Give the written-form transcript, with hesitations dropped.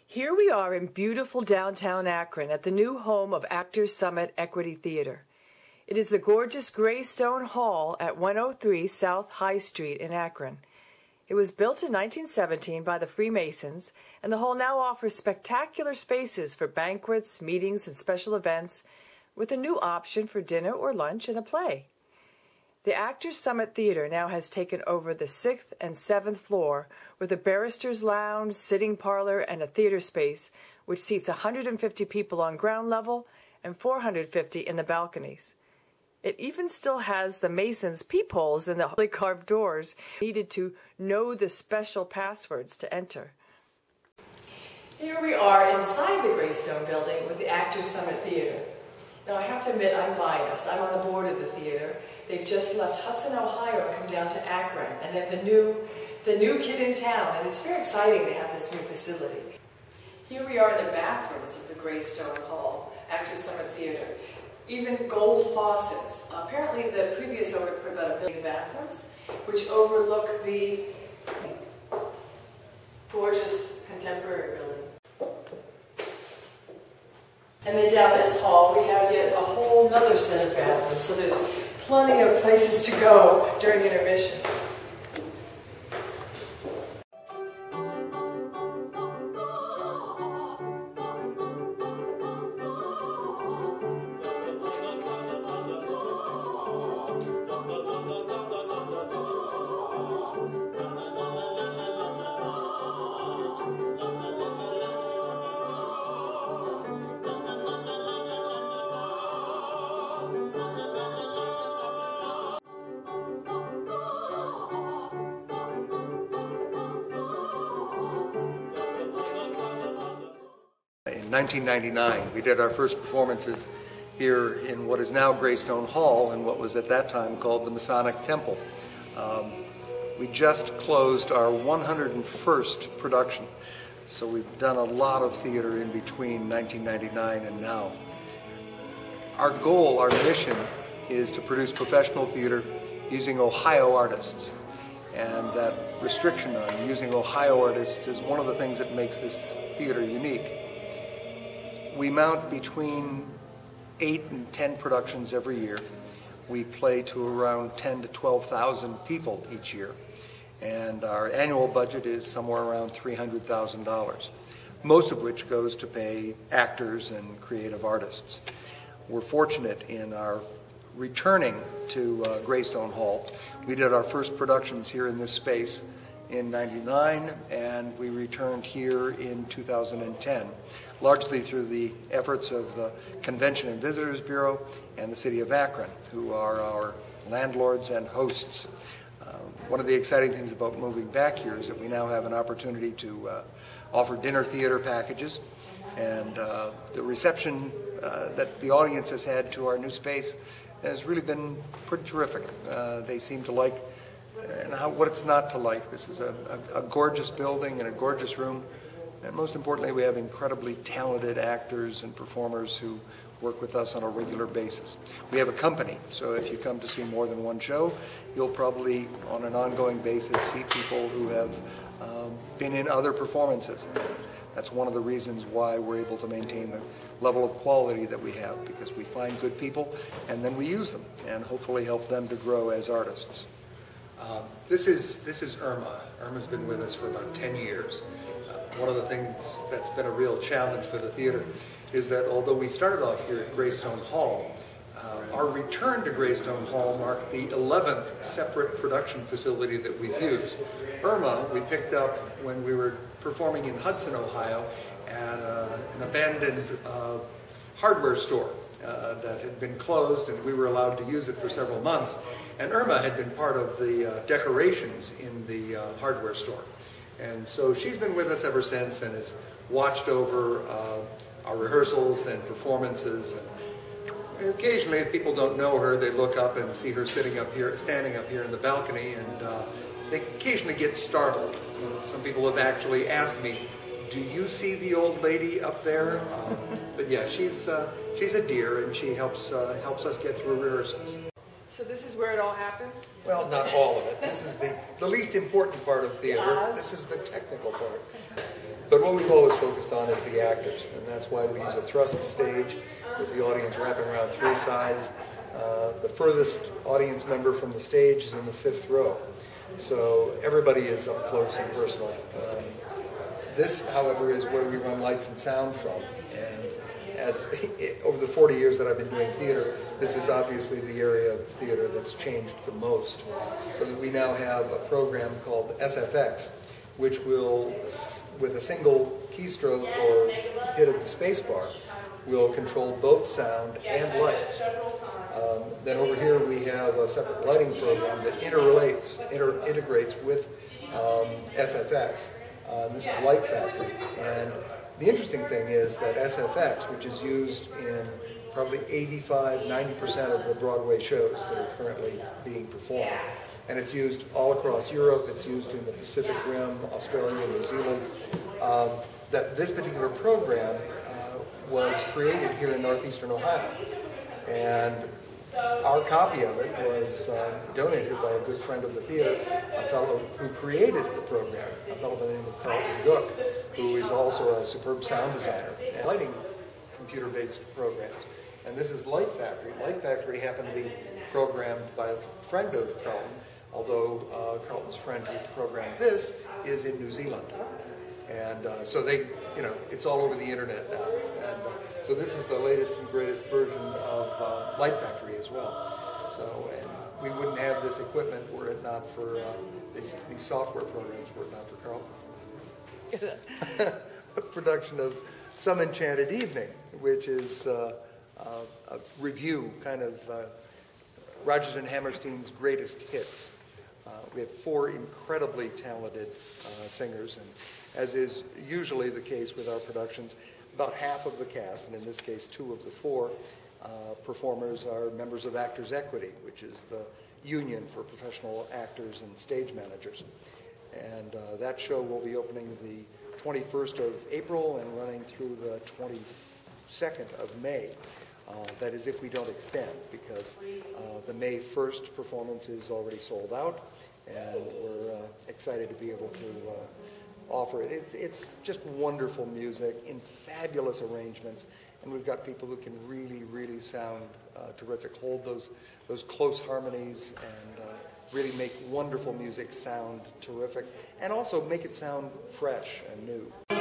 Here we are in beautiful downtown Akron at the new home of Actors Summit Equity Theater. It is the gorgeous Greystone Hall at 103 South High Street in Akron. It was built in 1917 by the Freemasons, and the hall now offers spectacular spaces for banquets, meetings, and special events, with a new option for dinner or lunch and a play. The Actors Summit Theater now has taken over the 6th and 7th floor with a barrister's lounge, sitting parlor, and a theater space which seats 150 people on ground level and 450 in the balconies. It even still has the Masons' peepholes in the highly carved doors needed to know the special passwords to enter. Here we are inside the Greystone building with the Actors Summit Theater. Now I have to admit I'm biased. I'm on the board of the theater. They've just left Hudson, Ohio and come down to Akron, and they're the new kid in town, and it's very exciting to have this new facility. Here we are in the bathrooms of the Greystone Hall, Actors Summit Theater. Even gold faucets. Apparently the previous owner put about $1 billion in bathrooms, which overlook the gorgeous contemporary building. And then down this hall we have yet a whole other set of bathrooms, so there's plenty of places to go during intermission. In 1999, we did our first performances here in what is now Greystone Hall and what was at that time called the Masonic Temple. We just closed our 101st production, so we've done a lot of theater in between 1999 and now. Our goal, our mission, is to produce professional theater using Ohio artists. And that restriction on using Ohio artists is one of the things that makes this theater unique. We mount between 8 and 10 productions every year. We play to around 10 to 12,000 people each year. And our annual budget is somewhere around $300,000, most of which goes to pay actors and creative artists. We're fortunate in our returning to Greystone Hall. We did our first productions here in this space in '99, and we returned here in 2010, largely through the efforts of the Convention and Visitors Bureau and the City of Akron, who are our landlords and hosts. One of the exciting things about moving back here is that we now have an opportunity to offer dinner theater packages, and the reception that the audience has had to our new space has really been pretty terrific. They seem to like what it's not to like. This is a gorgeous building and a gorgeous room, and most importantly, we have incredibly talented actors and performers who work with us on a regular basis. We have a company, so if you come to see more than one show, you'll probably, on an ongoing basis, see people who have been in other performances. That's one of the reasons why we're able to maintain the level of quality that we have, because we find good people and then we use them and hopefully help them to grow as artists. This is Irma. Irma's been with us for about 10 years. One of the things that's been a real challenge for the theater is that although we started off here at Greystone Hall, our return to Greystone Hall marked the 11th separate production facility that we've used. Irma we picked up when we were performing in Hudson, Ohio at an abandoned hardware store that had been closed, and we were allowed to use it for several months. And Irma had been part of the decorations in the hardware store. And so she's been with us ever since and has watched over our rehearsals and performances. And occasionally, if people don't know her, they look up and see her standing up here in the balcony, and they occasionally get startled. You know, some people have actually asked me, "Do you see the old lady up there?" But yeah, she's a dear, and she helps us get through rehearsals. So this is where it all happens? Well, not all of it. This is the least important part of theater. This is the technical part. The But what we've always focused on is the actors, and that's why we use a thrust stage with the audience wrapping around three sides. The furthest audience member from the stage is in the fifth row, so everybody is up close and personal. This, however, is where we run lights and sound from, and over the 40 years that I've been doing theater, this is obviously the area of theater that's changed the most. So that we now have a program called SFX, which will, with a single keystroke or hit of the space bar, will control both sound and lights. Then over here we have a separate lighting program that integrates with SFX. This is Light Factory, and the interesting thing is that SFX, which is used in probably 85–90% of the Broadway shows that are currently being performed, and it's used all across Europe, it's used in the Pacific Rim, Australia, New Zealand, that this particular program was created here in northeastern Ohio, and our copy of it was donated by a good friend of the theater, a fellow who created the program, a fellow by the name of Carlton Gook, who is also a superb sound designer and lighting computer-based programs. And this is Light Factory. Light Factory happened to be programmed by a friend of Carlton, although Carlton's friend who programmed this is in New Zealand. And so they, it's all over the internet now. And so this is the latest and greatest version of Light Factory as well. So, and we wouldn't have this equipment were it not for these software programs, were it not for Carlton. A production of Some Enchanted Evening, which is a review, kind of Rodgers and Hammerstein's greatest hits. We have four incredibly talented singers, and as is usually the case with our productions, about half of the cast, and in this case 2 of the 4 performers are members of Actors Equity, which is the union for professional actors and stage managers. And that show will be opening the 21st of April and running through the 22nd of May. That is if we don't extend, because the May 1st performance is already sold out, and we're excited to be able to offer it. It's just wonderful music in fabulous arrangements, and we've got people who can really sound terrific, hold those close harmonies, and really make wonderful music sound terrific, and also make it sound fresh and new.